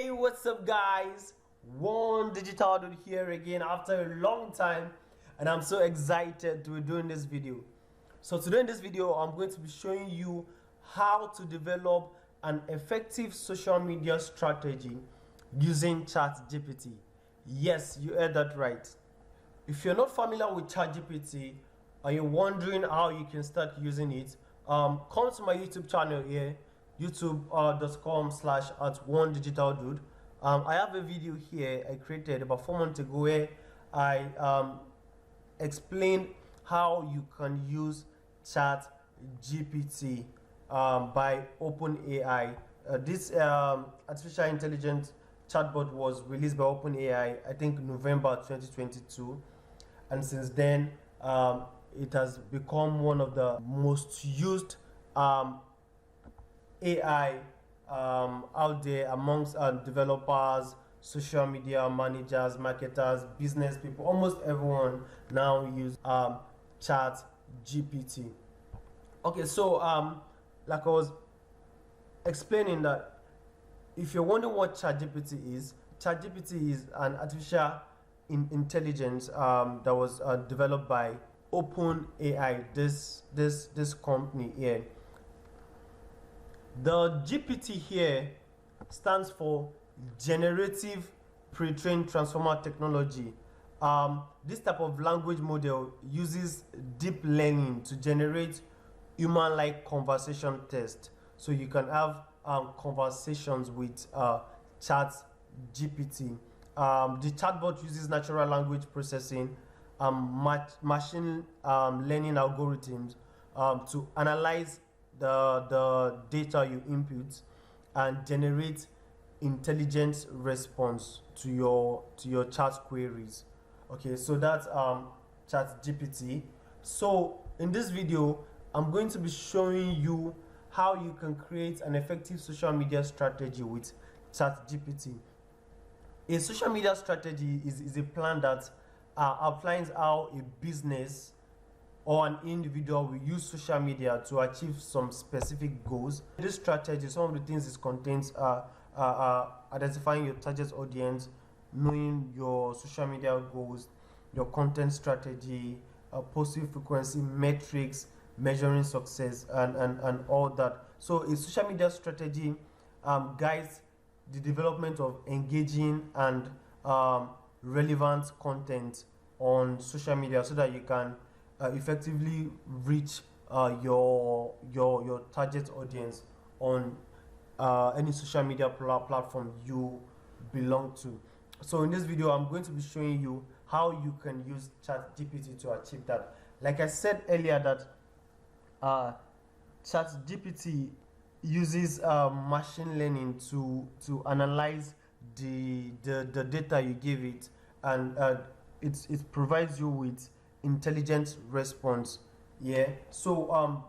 Hey, what's up guys? One Digital Dude here again after a long time, and I'm so excited to be doing this video. So today in this video, I'm going to be showing you how to develop an effective social media strategy using ChatGPT. Yes, you heard that right. If you're not familiar with ChatGPT and you're wondering how you can start using it, come to my YouTube channel here, youtube.com/@onedigitaldude. I have a video here I created about 4 months ago where I explained how you can use ChatGPT by OpenAI. This artificial intelligence chatbot was released by OpenAI, I think November 2022, and since then it has become one of the most used AI out there amongst developers, social media managers, marketers, business people. Almost everyone now use ChatGPT. Okay, so like I was explaining, that if you're wondering what ChatGPT is an artificial intelligence that was developed by OpenAI, this company here. The GPT here stands for Generative Pre-trained Transformer Technology. This type of language model uses deep learning to generate human-like conversation text. So you can have conversations with ChatGPT. The chatbot uses natural language processing, machine learning algorithms to analyze the data you input and generate intelligent response to your chat queries. Okay, so that's ChatGPT. So in this video, I'm going to be showing you how you can create an effective social media strategy with ChatGPT. A social media strategy is a plan that outlines how a business or an individual will use social media to achieve some specific goals. This strategy, some of the things it contains are identifying your target audience, knowing your social media goals, your content strategy, posting frequency, metrics, measuring success, and all that. So a social media strategy guides the development of engaging and relevant content on social media so that you can effectively reach your target audience on any social media platform you belong to. So in this video, I'm going to be showing you how you can use ChatGPT to achieve that. Like I said earlier, that ChatGPT uses machine learning to analyze the data you give it, and it provides you with intelligent response. Yeah, so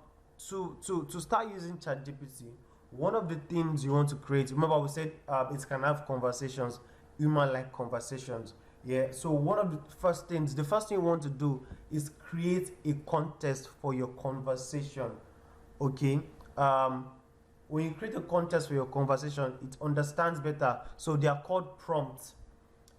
to start using ChatGPT, one of the things you want to create, remember we said it can have conversations, human-like conversations. Yeah, so one of the first thing you want to do is create a context for your conversation. Okay, when you create a context for your conversation, it understands better. So they are called prompts.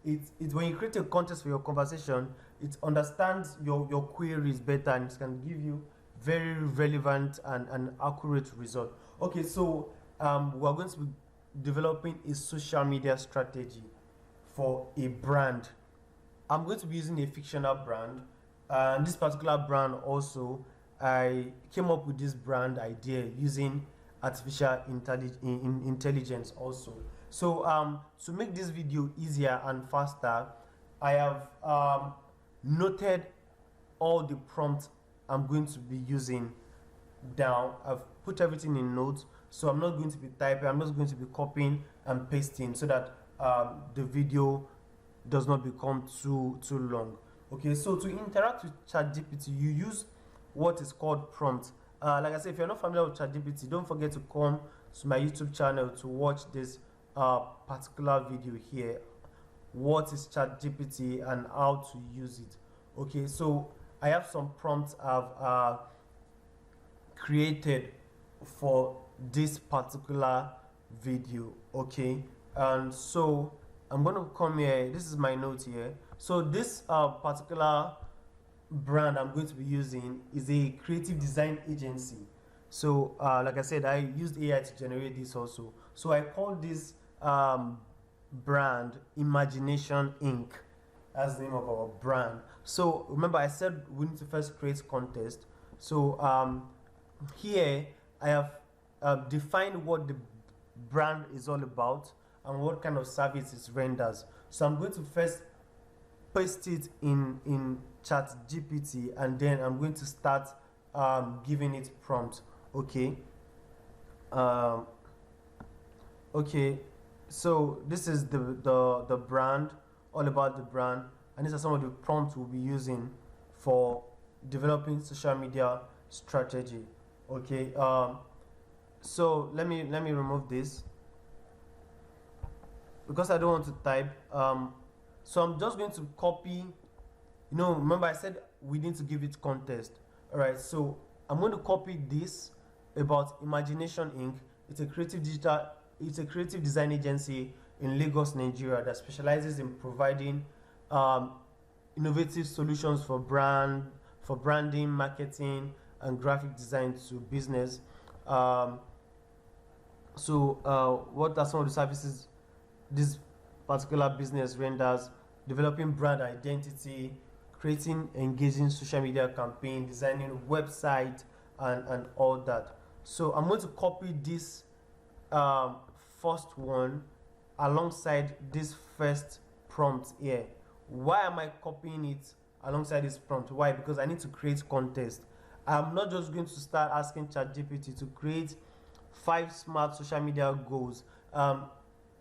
When you create a context for your conversation, it understands your queries better, and it can give you very relevant and accurate result. Okay, so we're going to be developing a social media strategy for a brand. I'm going to be using a fictional brand, and this particular brand also, I came up with this brand idea using artificial intelligence also. So to make this video easier and faster, I have noted all the prompts I'm going to be using down. I've put everything in notes, so I'm not going to be typing, I'm just going to be copying and pasting so that the video does not become too long. Okay, so to interact with ChatGPT, you use what is called prompt. Like I said, if you're not familiar with ChatGPT, don't forget to come to my YouTube channel to watch this particular video here. What is ChatGPT and how to use it? Okay, so I have some prompts I've created for this particular video. Okay, And so I'm going to come here. This is my note here. So this particular brand I'm going to be using is a creative design agency. So like I said, I used AI to generate this also. So I call this brand Imagination Inc. That's the name of our brand. So remember, I said we need to first create contest. So here I have defined what the brand is all about and what kind of service it renders. So I'm going to first paste it in ChatGPT, and then I'm going to start giving it prompt. Okay. Okay. So this is the brand, all about the brand, and these are some of the prompts we'll be using for developing social media strategy. Okay. So let me remove this because I don't want to type. So I'm just going to copy. Remember I said we need to give it context. All right. So I'm going to copy this about Imagination Inc. It's a creative design agency in Lagos, Nigeria that specializes in providing innovative solutions for branding, marketing, and graphic design to business. What are some of the services this particular business renders? Developing brand identity, creating engaging social media campaign, designing website, and all that. So I'm going to copy this first one alongside this first prompt here. Why am I copying it alongside this prompt? Why? Because I need to create context. I'm not just going to start asking ChatGPT to create 5 smart social media goals.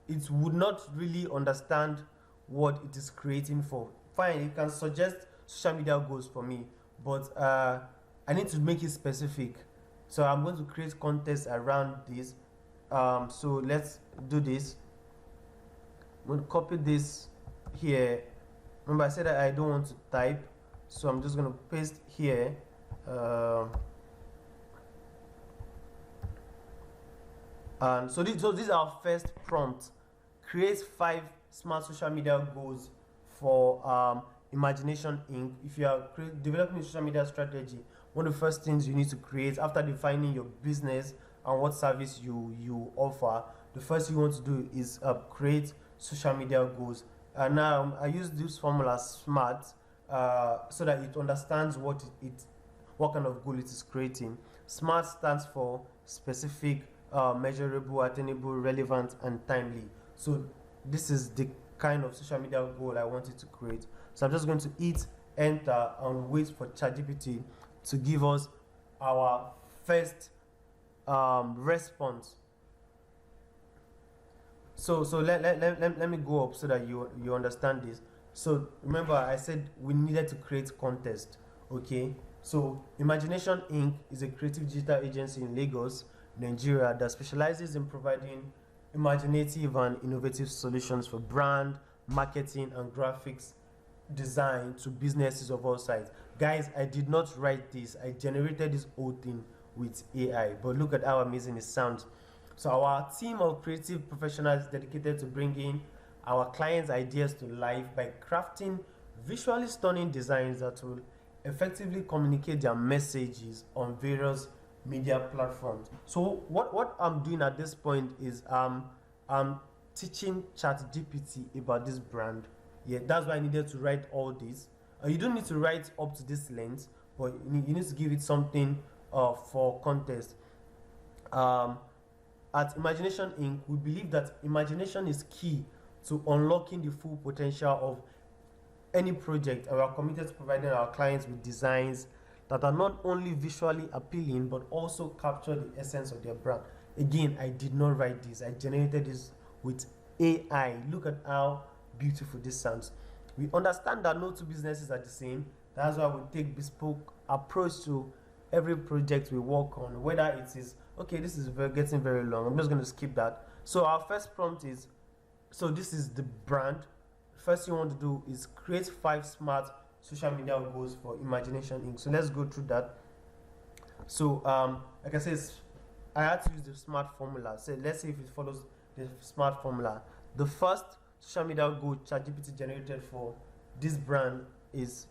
It would not really understand what it is creating for. Fine, it can suggest social media goals for me, but I need to make it specific. So I'm going to create context around this. So let's do this. I'm going to copy this here. Remember I said that I don't want to type, so I'm just going to paste here. And so this is our first prompt. Create 5 smart social media goals for Imagination Inc. If you are developing a social media strategy, one of the first things you need to create after defining your business and what service you offer, the first thing you want to do is create social media goals. And now I use this formula SMART so that it understands what kind of goal it is creating. SMART stands for specific, measurable, attainable, relevant, and timely. So this is the kind of social media goal I wanted to create. So I'm just going to hit enter and wait for ChatGPT to give us our first response. So let me go up so that you understand this. So remember I said we needed to create context. Okay, so Imagination Inc. is a creative digital agency in Lagos, Nigeria that specializes in providing imaginative and innovative solutions for brand, marketing, and graphics design to businesses of all sizes. Guys, I did not write this. I generated this whole thing with AI, but look at how amazing it sounds. So our team of creative professionals dedicated to bringing our clients' ideas to life by crafting visually stunning designs that will effectively communicate their messages on various media platforms. So what I'm doing at this point is I'm teaching ChatGPT about this brand. Yeah, that's why I needed to write all this. You don't need to write up to this length, but you need to give it something for context. At Imagination Inc., we believe that imagination is key to unlocking the full potential of any project, and we are committed to providing our clients with designs that are not only visually appealing but also capture the essence of their brand. Again, I did not write this. I generated this with AI. Look at how beautiful this sounds. We understand that no two businesses are the same. That's why we take bespoke approach to every project we work on, whether it is okay. This is getting very long. I'm just going to skip that. So our first prompt is, so this is the brand. First thing you want to do is create 5 smart social media goals for Imagination Inc. So let's go through that. So like I said, I had to use the SMART formula. So let's see if it follows the SMART formula. The first social media goal ChatGPT generated for this brand is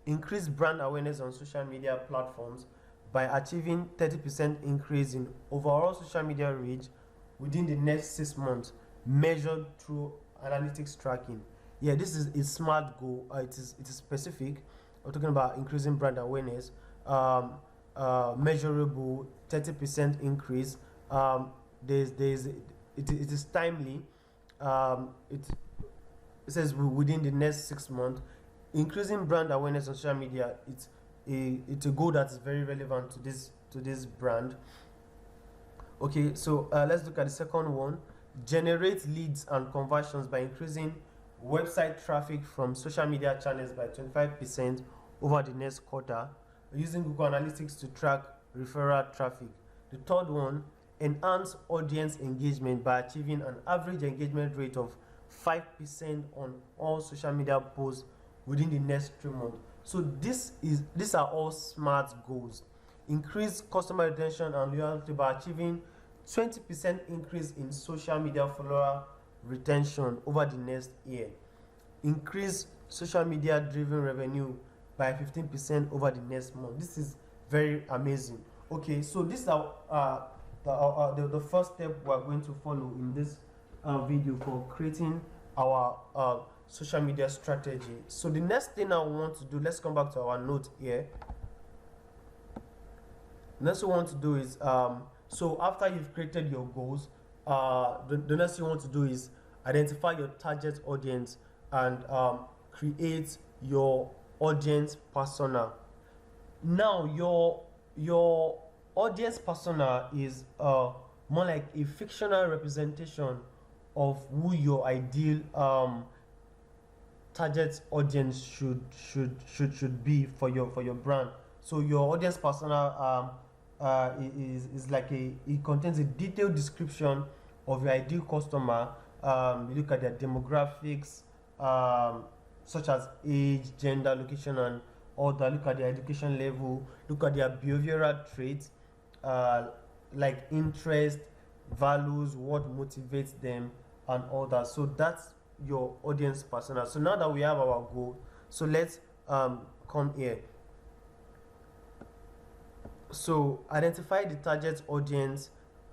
increase brand awareness on social media platforms by achieving 30% increase in overall social media reach within the next 6 months, measured through analytics tracking. Yeah, this is a smart goal. It is specific. We're talking about increasing brand awareness, measurable 30% increase. It is timely. It says within the next 6 months, increasing brand awareness on social media. It's a goal that is very relevant to this brand. Okay, so let's look at the second one. Generate leads and conversions by increasing website traffic from social media channels by 25% over the next quarter, using Google Analytics to track referral traffic. The third one, enhance audience engagement by achieving an average engagement rate of 5% on all social media posts within the next 3 months. So these are all smart goals. Increase customer retention and loyalty by achieving 20% increase in social media follower retention over the next year. Increase social media driven revenue by 15% over the next month. This is very amazing. Okay, so these are the first step we are going to follow in this video for creating our social media strategy. So the next thing I want to do, let's come back to our note here. Next we want to do is so after you've created your goals, the next thing you want to do is identify your target audience and create your audience persona. Now your audience persona is more like a fictional representation of who your ideal target audience should be for your brand. So your audience persona is like it contains a detailed description of your ideal customer. You look at their demographics, such as age, gender, location, and all that. Look at their education level. Look at their behavioral traits, like interest, values, what motivates them, and all that. So that's your audience persona. So now that we have our goal, so let's come here. So identify the target audience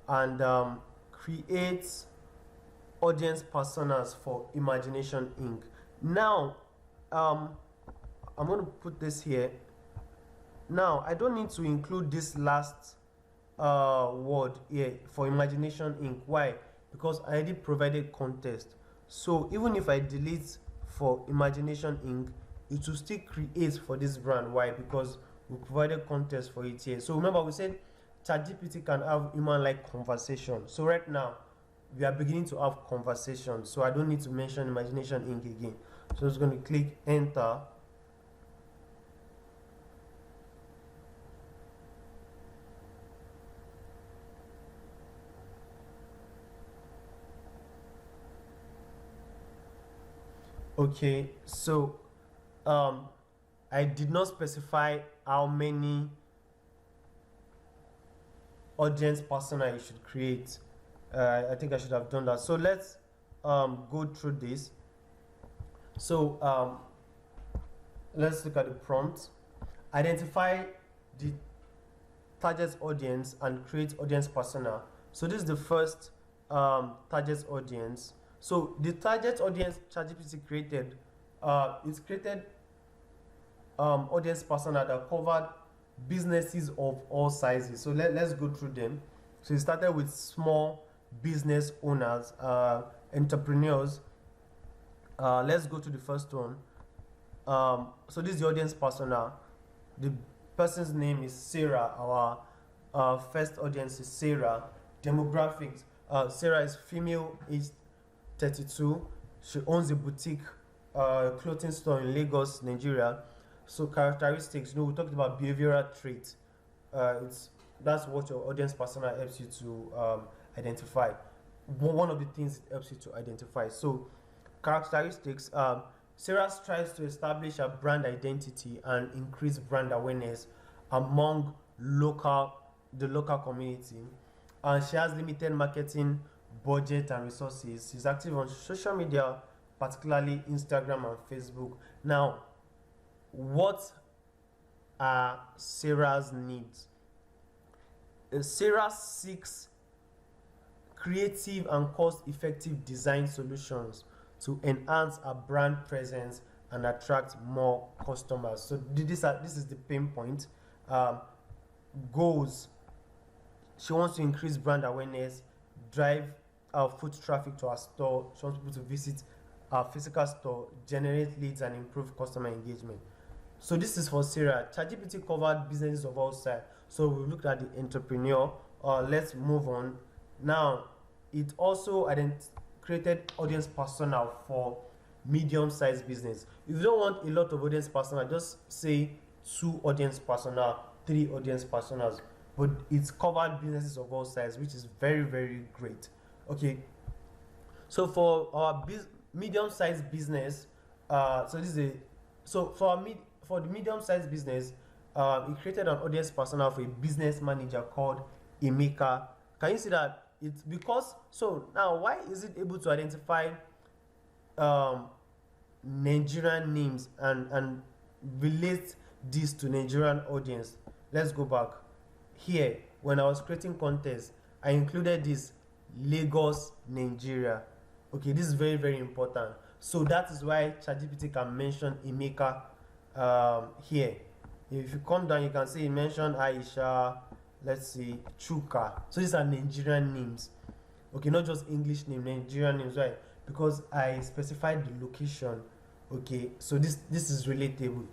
and create audience personas for Imagination Inc. Now I'm going to put this here. Now I don't need to include this last word here for Imagination Inc. Why? Because I already provided context. So even if I delete for Imagination Inc., it will still create for this brand. Why? Because we provided context for it here. So remember, we said ChatGPT can have human-like conversation. So right now we are beginning to have conversation. So I don't need to mention Imagination Inc. again. So I'm just going to click enter. Okay, so I did not specify how many audience persona you should create. I think I should have done that. So let's go through this. So let's look at the prompt. Identify the target audience and create audience persona. So this is the first target audience. So the target audience ChatGPT created, it's created audience persona that covered businesses of all sizes. So let's go through them. So it started with small business owners, entrepreneurs. Let's go to the first one. So this is the audience persona. The person's name is Sarah. Our first audience is Sarah. Demographics. Sarah is female, aged 32. She owns a boutique clothing store in Lagos, Nigeria. So characteristics, we talked about behavioral traits. That's what your audience persona helps you to identify. One of the things it helps you to identify. So characteristics, Sarah strives to establish a brand identity and increase brand awareness among the local community. And she has limited marketing budget and resources. She's active on social media, particularly Instagram and Facebook. Now, what are Sarah's needs? Sarah seeks creative and cost-effective design solutions to enhance her brand presence and attract more customers. So this is the pain point. Goals: she wants to increase brand awareness, drive foot traffic to our store. She wants people to visit our physical store, generate leads, and improve customer engagement. So this is for Sarah. ChatGPT covered businesses of all sides. So we looked at the entrepreneur. Let's move on. Now, it also created audience persona for medium-sized business. If you don't want a lot of audience persona, just say 2 audience persona, 3 audience personas. But it's covered businesses of all sizes, which is very, very great. Okay. So for our medium-sized business, for the medium-sized business, it created an audience persona for a business manager called Emeka. Can you see that? It's because, so now why is it able to identify Nigerian names and relate this to Nigerian audience? Let's go back. Here, when I was creating contests, I included this Lagos, Nigeria. Okay, this is very, very important. So that is why ChatGPT can mention Emeka here. If you come down, you can see he mentioned Aisha, let's see, Chuka. So these are Nigerian names. Okay, not just English name, Nigerian names, right? Because I specified the location. Okay, so this is relatable.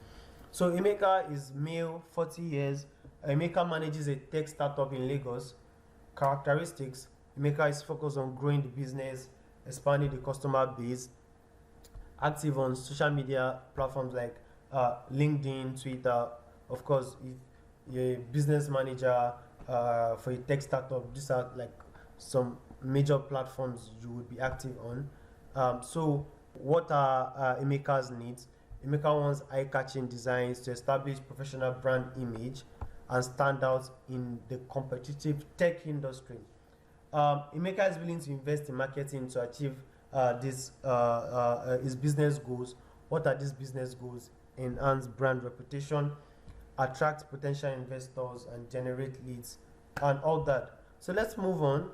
So Emeka is male, 40 years. Emeka manages a tech startup in Lagos. Characteristics: Emeka is focused on growing the business, expanding the customer base, active on social media platforms like LinkedIn, Twitter. Of course, if you're a business manager for a tech startup, these are like some major platforms you would be active on. So what are Emeka's needs? Emeka wants eye-catching designs to establish professional brand image and stand out in the competitive tech industry. Emeka is willing to invest in marketing to achieve his business goals. What are these business goals? Enhance brand reputation, attract potential investors, and generate leads, and all that. So let's move on.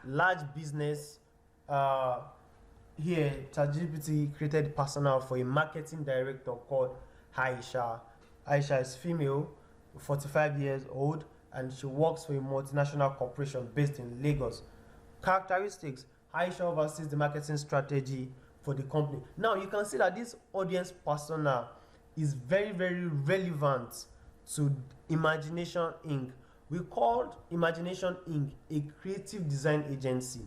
Large business. Here, ChatGPT created personnel for a marketing director called Aisha. Aisha is female, 45 years old, and she works for a multinational corporation based in Lagos. Characteristics: Aisha oversees the marketing strategy for the company. Now you can see that this audience persona is very, very relevant to Imagination Inc. We called Imagination Inc. a creative design agency.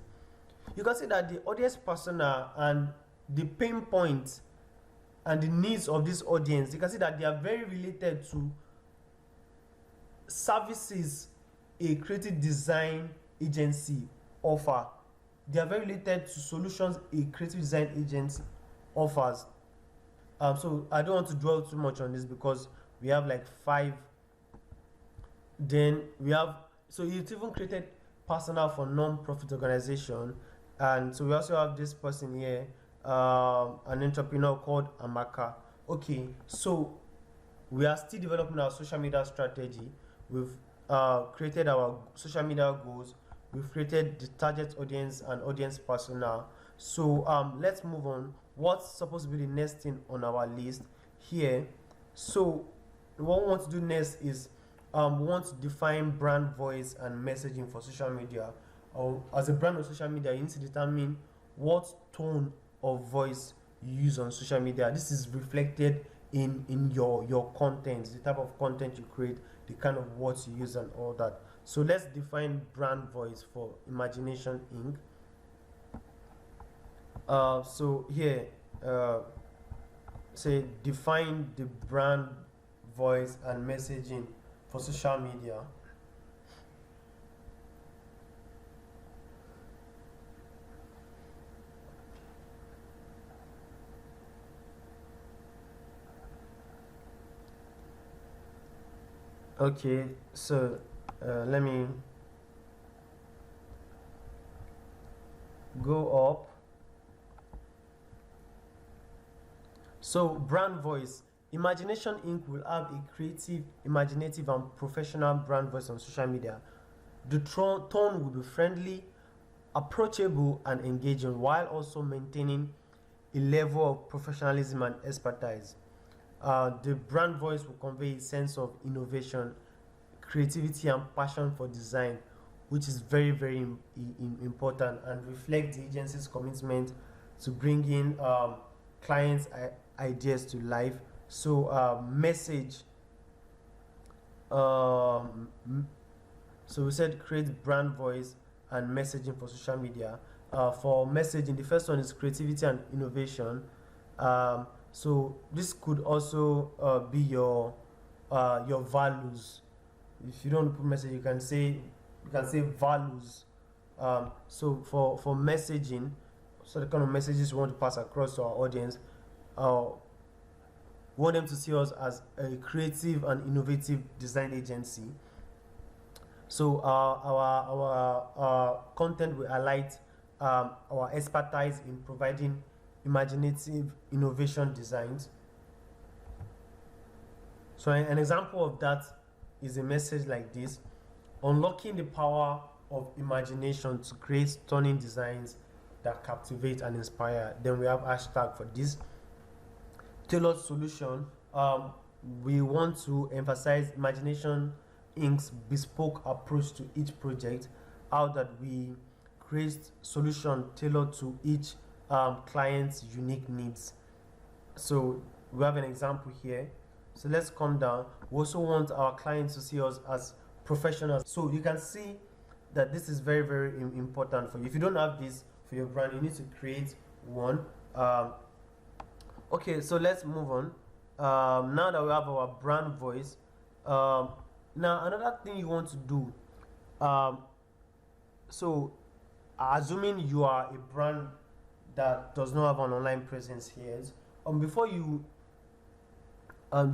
You can see that the audience persona and the pain points and the needs of this audience, you can see that they are very related to services a creative design agency offer. They are very related to solutions a creative design agency offers. So I don't want to dwell too much on this because we have like 5. Then we have, so it even created personnel for non-profit organization. And so we also have this person here, an entrepreneur called Amaka. Okay, so we are still developing our social media strategy. We've created our social media goals. We've created the target audience and audience persona. So let's move on. What's supposed to be the next thing on our list here? So what we want to do next is we want to define brand voice and messaging for social media. Or as a brand on social media, you need to determine what tone of voice you use on social media. This is reflected in your content, the type of content you create, the kind of words you use, and all that. So let's define brand voice for Imagination Inc. So here, say define the brand voice and messaging for social media. Okay, so let me go up. So brand voice. Imagination Inc. will have a creative, imaginative, and professional brand voice on social media. The tone will be friendly, approachable, and engaging, while also maintaining a level of professionalism and expertise. The brand voice will convey a sense of innovation, creativity, and passion for design, which is very, very important, and reflect the agency's commitment to bringing clients' ideas to life. So, message. So we said create brand voice and messaging for social media. For messaging, the first one is creativity and innovation. So this could also be your values. If you don't put message, you can say values. So for messaging, so the kind of messages we want to pass across to our audience, we want them to see us as a creative and innovative design agency. So our content will highlight our expertise in providing imaginative innovation designs. So an example of that is a message like this: unlocking the power of imagination to create stunning designs that captivate and inspire. Then we have hashtag for this. Tailored solution. We want to emphasize Imagination Inc.'s bespoke approach to each project, how that we create solution tailored to each client's unique needs. So we have an example here. So let's come down. We also want our clients to see us as professionals. So you can see that this is very, very important for you. If you don't have this for your brand, you need to create one. Okay, so let's move on. Now that we have our brand voice, now another thing you want to do. So assuming you are a brand that does not have an online presence here, before you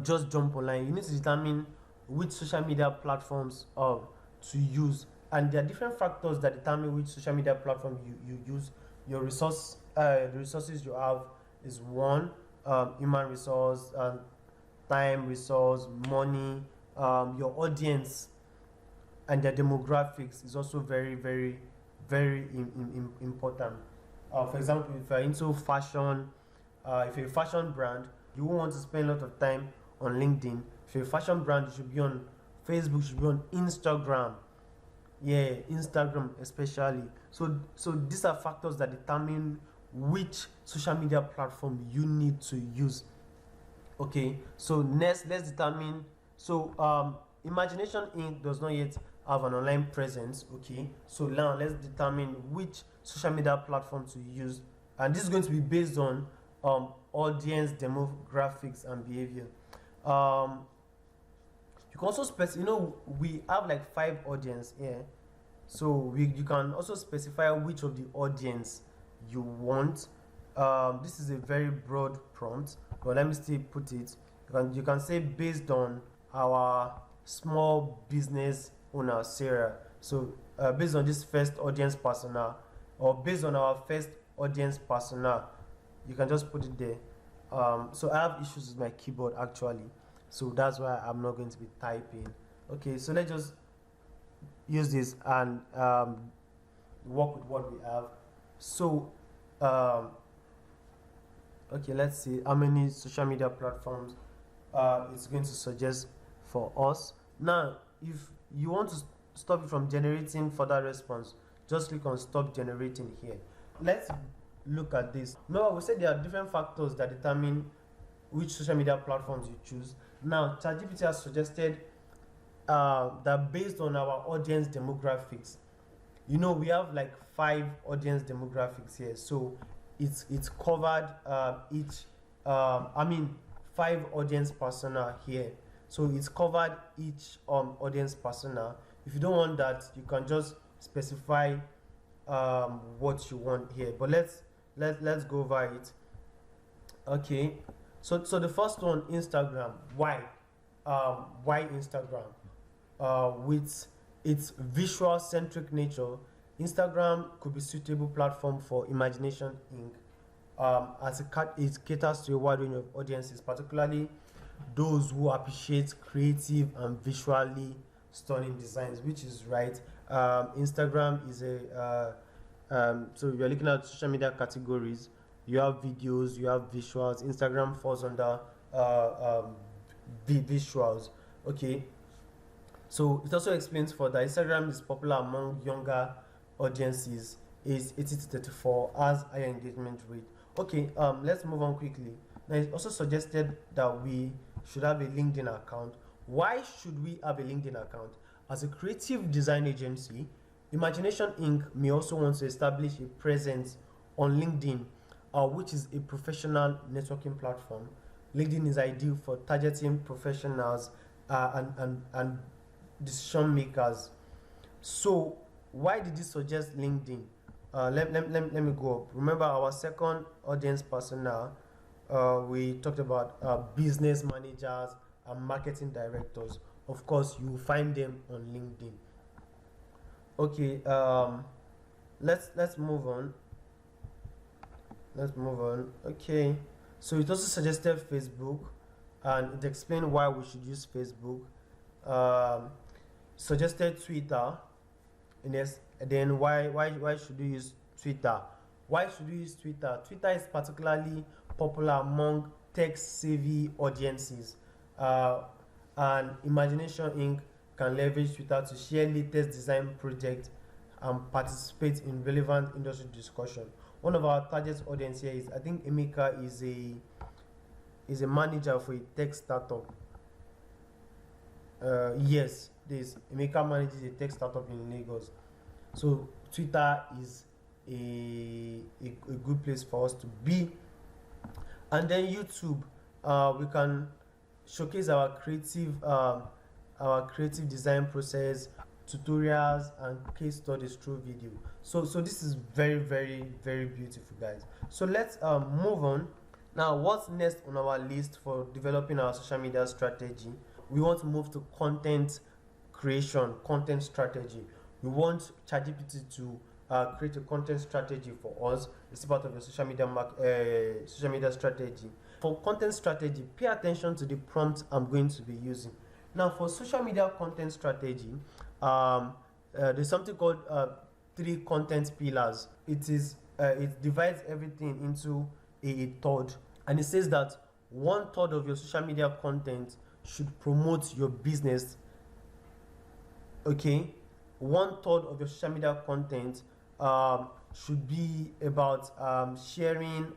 just jump online, you need to determine which social media platforms to use, and there are different factors that determine which social media platform you use. Your the resources you have is one, human resource, time resource, money, your audience and their demographics is also very, very, very important. For example, if you're into fashion, if you're a fashion brand, you won't want to spend a lot of time on LinkedIn. If you're a fashion brand, you should be on Facebook, you should be on Instagram. Yeah, Instagram especially. So these are factors that determine which social media platform you need to use. Okay, so next let's determine. So Imagination Inc. does not yet have an online presence. Okay, so now let's determine which social media platform to use, and this is going to be based on audience demographics and behavior. You can also specify, we have like 5 audience here, so you can also specify which of the audience you want. This is a very broad prompt, but let me still put it. You can say based on our small business owner Sarah. So based on this first audience persona, or based on our first audience persona, you can just put it there. So I have issues with my keyboard actually, so that's why I'm not going to be typing. Okay, so let's just use this and work with what we have. So okay, let's see how many social media platforms it's going to suggest for us. Now if you want to stop it from generating further response, just click on stop generating here. Let's look at this. Now we said there are different factors that determine which social media platforms you choose. Now ChatGPT has suggested that based on our audience demographics, we have like 5 audience demographics here, so it's covered each 5 audience persona here, so it's covered each audience persona. If you don't want that, you can just specify what you want here, but let's go over it. Okay, so the first one, Instagram. Why Instagram? With its visual centric nature, Instagram could be suitable platform for Imagination Inc. As it caters to a wide range of audiences, particularly those who appreciate creative and visually stunning designs, which is right. Instagram is so you're looking at social media categories. You have videos, you have visuals. Instagram falls under visuals. Okay, so it also explains for that Instagram is popular among younger audiences, is 18 to 34, has higher engagement rate. Okay, let's move on quickly. Now it's also suggested that we should have a LinkedIn account. Why should we have a LinkedIn account? As a creative design agency, Imagination Inc. may also want to establish a presence on LinkedIn, which is a professional networking platform. LinkedIn is ideal for targeting professionals and decision makers. So why did this suggest LinkedIn? Let me go up. Remember our second audience persona, we talked about business managers and marketing directors. Of course, you will find them on LinkedIn. Okay, let's move on. Okay, so it also suggested Facebook, and it explained why we should use Facebook. Suggested Twitter, and yes, then why should you use Twitter? Why should you use Twitter? Twitter is particularly popular among tech-savvy audiences, and Imagination Inc. can leverage Twitter to share latest design projects and participate in relevant industry discussion. One of our target audience here is, I think Emeka is a manager for a tech startup. Yes, this Emeka manages a tech startup in Lagos. So Twitter is a good place for us to be. And then YouTube, we can showcase our creative design process, tutorials and case studies through video. So this is very beautiful, guys. So let's move on. Now, what's next on our list for developing our social media strategy? We want to move to content creation, content strategy. We want ChatGPT to create a content strategy for us. It's part of your social media strategy. For content strategy, pay attention to the prompt I'm going to be using. Now, for social media content strategy, there's something called 3 content pillars. It divides everything into a third, and it says that 1/3 of your social media content should promote your business. Okay, 1/3 of your social media content should be about sharing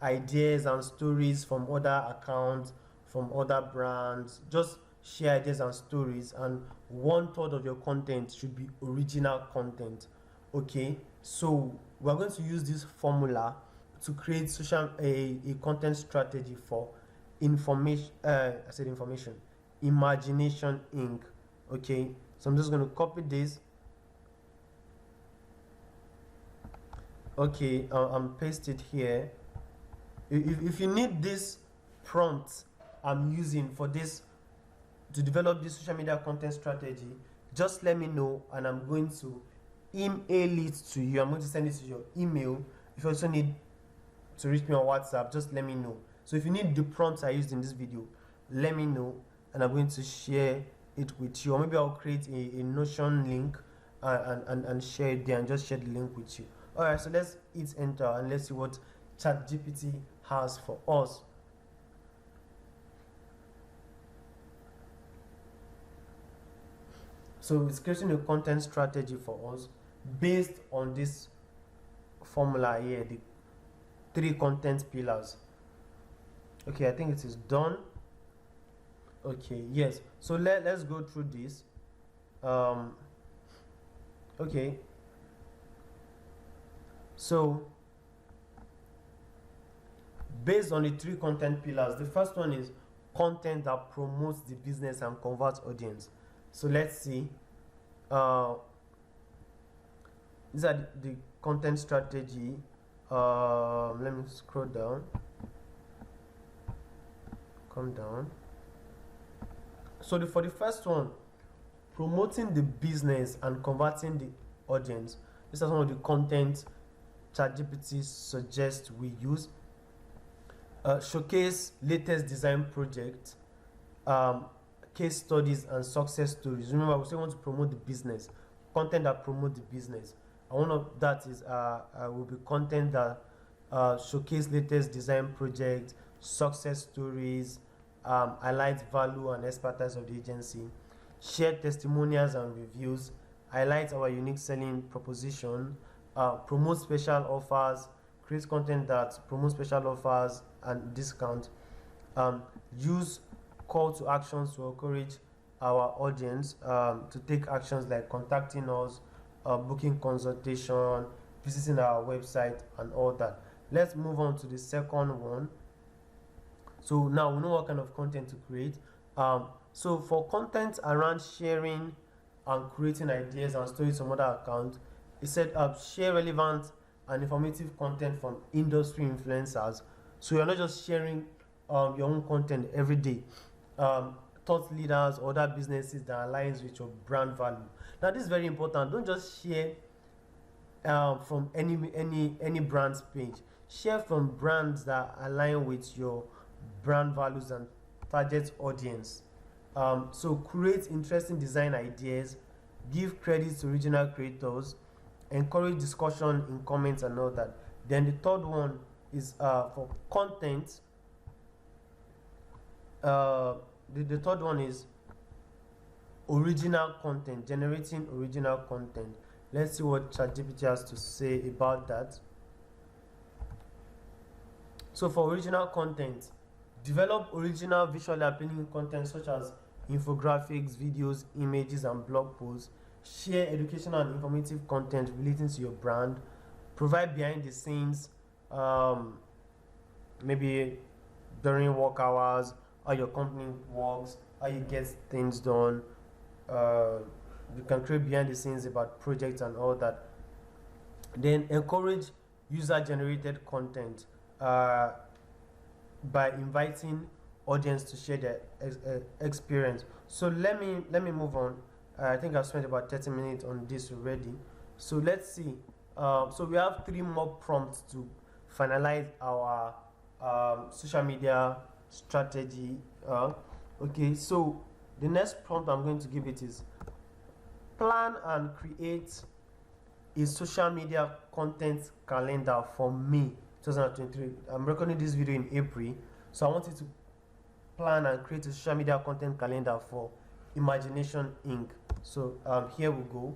ideas and stories from other accounts, from other brands. Just share ideas and stories, and 1/3 of your content should be original content. Okay, so we're going to use this formula to create a content strategy for Imagination Inc. Okay, so I'm just going to copy this. Okay, and paste it here. If you need this prompt I'm using for this to develop this social media content strategy, just let me know and I'm going to email it to you. I'm going to send it to your email. If you also need to reach me on WhatsApp, just let me know. So if you need the prompts I used in this video, let me know and I'm going to share it with you. Or maybe I'll create a Notion link and share it there and just share the link with you. Alright, so let's hit enter and let's see what ChatGPT has for us. So it's creating a content strategy for us based on this formula here, the 3 content pillars. Okay, I think it is done. Okay, yes. So let's go through this. Okay. So based on the 3 content pillars, the first one is content that promotes the business and converts audience. So let's see. These are the content strategy. Let me scroll down. Come down. So for the first one, promoting the business and converting the audience, These are some of the content ChatGPT suggests we use. Showcase latest design projects, case studies and success stories. Remember, we say we want to promote the business, content that promote the business, and one of that is will be content that showcase latest design projects, success stories, highlight value and expertise of the agency, share testimonials and reviews, highlight our unique selling proposition, promote special offers, create content that promotes special offers and discount, use call to actions to encourage our audience to take actions like contacting us, booking consultation, visiting our website and all that. Let's move on to the second one. So now we know what kind of content to create. So for content around sharing and creating ideas and stories from other accounts, it said share relevant and informative content from industry influencers. So you're not just sharing your own content every day. Thought leaders, other businesses that aligns with your brand value. Now this is very important. Don't just share from any brand's page. Share from brands that align with your brand values and target audience. So create interesting design ideas, give credit to original creators, encourage discussion in comments and all that. Then the third one is for content. The third one is original content, generating original content. Let's see what ChatGPT has to say about that. So for original content, develop original visually appealing content such as infographics, videos, images, and blog posts. Share educational and informative content relating to your brand. Provide behind the scenes, maybe during work hours, how your company works, how you get things done. You can create behind the scenes about projects and all that. Then encourage user-generated content by inviting audience to share their experience. So let me move on. I think I've spent about 30 minutes on this already. So let's see. So we have 3 more prompts to finalize our social media strategy. Okay, so the next prompt I'm going to give it is plan and create a social media content calendar for May 2023. I'm recording this video in April, so I want you to plan and create a social media content calendar for Imagination Inc. So here we go.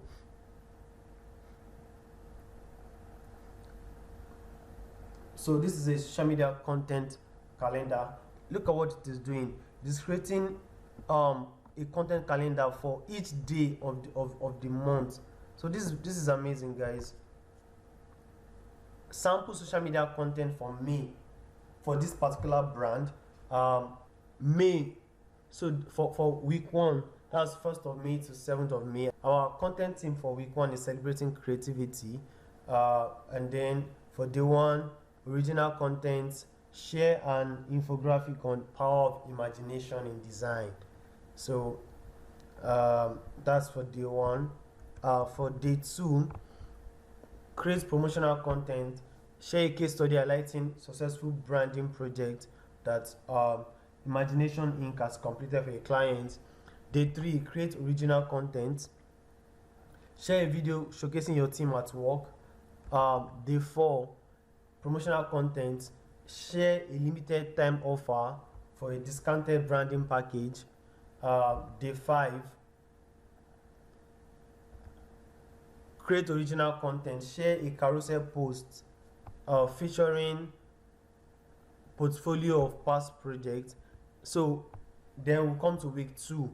So this is a social media content calendar. Look at what it is doing. It is creating a content calendar for each day of the month. So this is amazing, guys. Sample social media content for me for this particular brand. May, so for week 1, that's 1st of May to 7th of May. Our content team for week 1 is celebrating creativity, and then for day 1, original content, share an infographic on power of imagination in design. So that's for day 1. For day 2, create promotional content, share a case study highlighting successful branding project that Imagination Inc. has completed for a client. Day 3, create original content, share a video showcasing your team at work. Day 4, promotional content, share a limited time offer for a discounted branding package. Day 5, create original content, share a carousel post featuring portfolio of past projects. So then we'll come to week 2,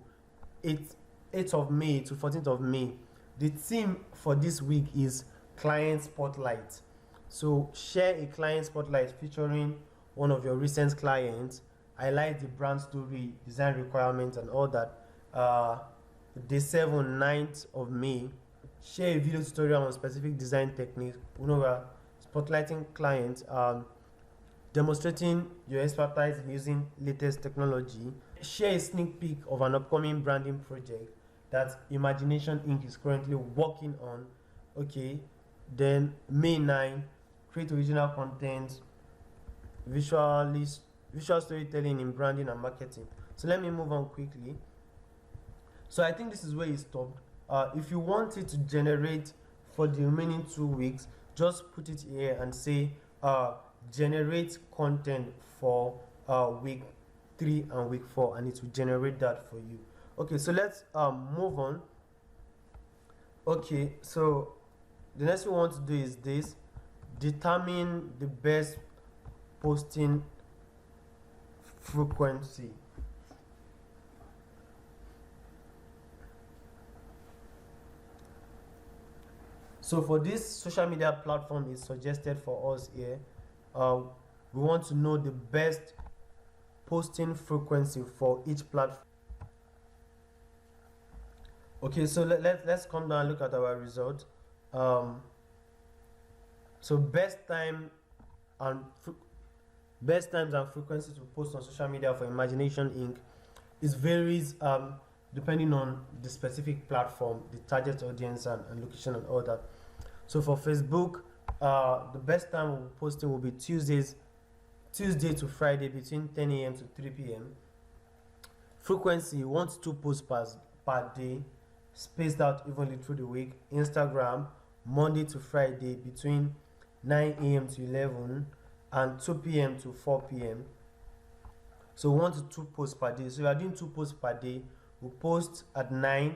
8th of May to 14th of May. The theme for this week is client spotlight. So share a client spotlight featuring one of your recent clients, highlight the brand story, design requirements and all that. Day 7, 9th of May, share a video tutorial on specific design techniques. We know we're spotlighting clients, demonstrating your expertise in using latest technology. Share a sneak peek of an upcoming branding project that Imagination Inc. is currently working on. Okay, Then May 9, create original content, visual storytelling in branding and marketing. So let me move on quickly. So I think this is where it stopped. If you want it to generate for the remaining 2 weeks, just put it here and say generate content for week 3 and week 4, and it will generate that for you. Okay, so let's move on. Okay, so the next thing we want to do is this: determine the best posting frequency. So for this social media platform is suggested for us here, we want to know the best posting frequency for each platform. Okay, so let's come down and look at our result. So best times and frequency to post on social media for Imagination Inc. It varies depending on the specific platform, the target audience, and location and all that. So for Facebook, the best time we'll be posting will be Tuesday to Friday between 10 a.m. to 3 p.m. Frequency, 1 to 2 posts per day, spaced out evenly through the week. Instagram, Monday to Friday between 9 a.m. to 11 and 2 p.m. to 4 p.m. So 1 to 2 posts per day. So we are doing 2 posts per day. We'll post at 9,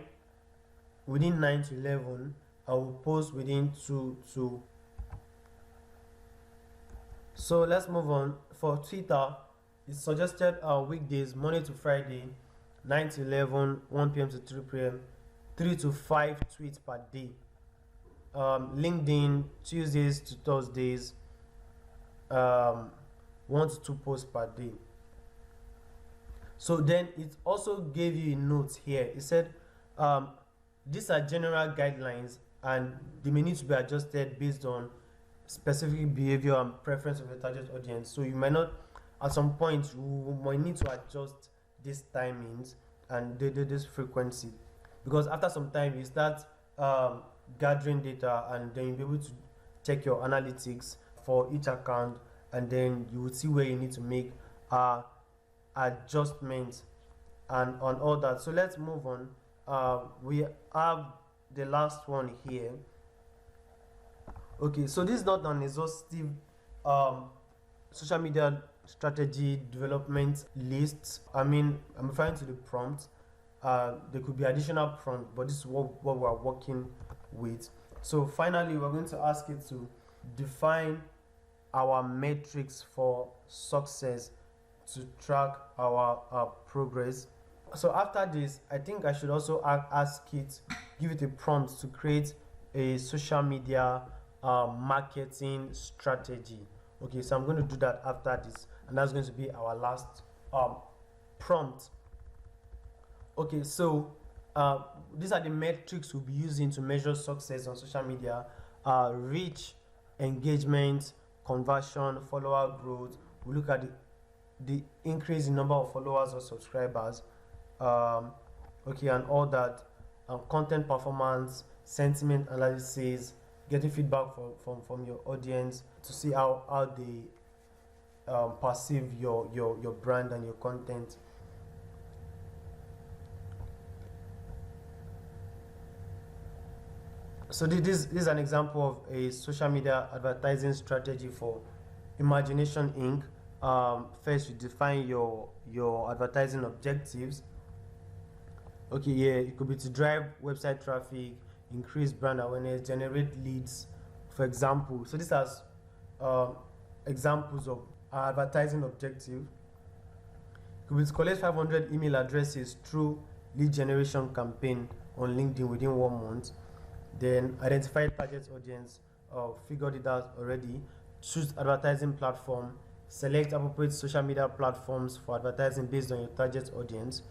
within 9 to 11. I will post within 2 to. So let's move on. For Twitter, it's suggested weekdays, Monday to Friday, 9 to 11, 1 p.m. to 3 p.m., 3 to 5 tweets per day. LinkedIn, Tuesdays to Thursdays, 1 to 2 posts per day. So then it also gave you a note here. It said these are general guidelines and they may need to be adjusted based on specific behavior and preference of the target audience. So you might not, at some point, you might need to adjust these timings and this frequency, because after some time you start gathering data, and then you'll be able to check your analytics for each account, and then you will see where you need to make adjustments and on all that. So let's move on. We have the last one here. Okay, so this is not an exhaustive social media strategy development list. I mean, I'm referring to the prompt. There could be additional prompt, but this is what we're working with. So finally, we're going to ask it to define our metrics for success to track our progress. So after this, I think I should also ask it, give it a prompt to create a social media marketing strategy. Okay, so I'm going to do that after this, and that's going to be our last prompt. Okay, so these are the metrics we'll be using to measure success on social media: reach, engagement, conversion, follower growth. We look at the increase in number of followers or subscribers, okay, and all that. Content performance, sentiment analysis, getting feedback from your audience to see how they perceive your brand and your content. So this is an example of a social media advertising strategy for Imagination Inc. First, you define your advertising objectives. Okay, yeah, it could be to drive website traffic, increase brand awareness, generate leads, for example. So this has examples of our advertising objective. It could be to collect 500 email addresses through lead generation campaign on LinkedIn within 1 month. Then identify target audience, figured it out already. Choose advertising platform, select appropriate social media platforms for advertising based on your target audience.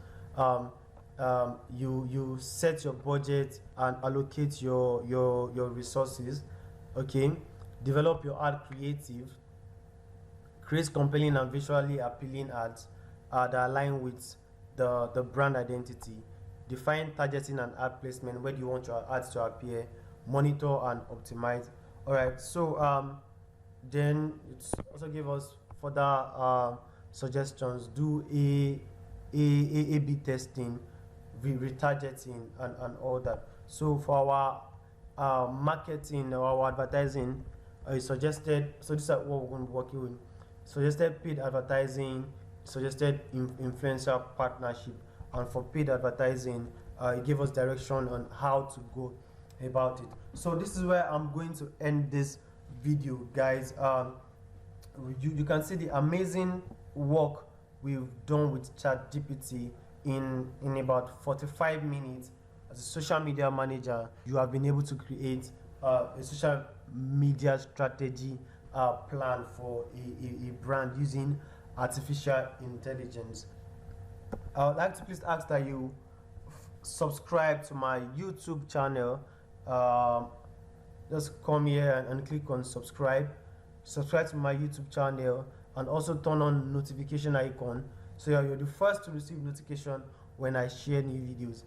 You set your budget and allocate your resources. Okay, develop your ad creative, create compelling and visually appealing ads that align with the brand identity. Define targeting and ad placement. Where do you want your ads to appear? Monitor and optimize. All right. So then it's also give us further suggestions. Do A/B testing, retargeting, and all that. So for our marketing or our advertising, it suggested. So this is what we're going to be working with. Suggested paid advertising, suggested influencer partnership, and for paid advertising, it gave us direction on how to go about it. So this is where I'm going to end this video, guys. You can see the amazing work we've done with ChatGPT in about 45 minutes. As a social media manager, you have been able to create a social media strategy plan for a brand using artificial intelligence. I would like to please ask that you subscribe to my YouTube channel. Just come here and click on subscribe to my YouTube channel, and also turn on notification icon so you're the first to receive notification when I share new videos.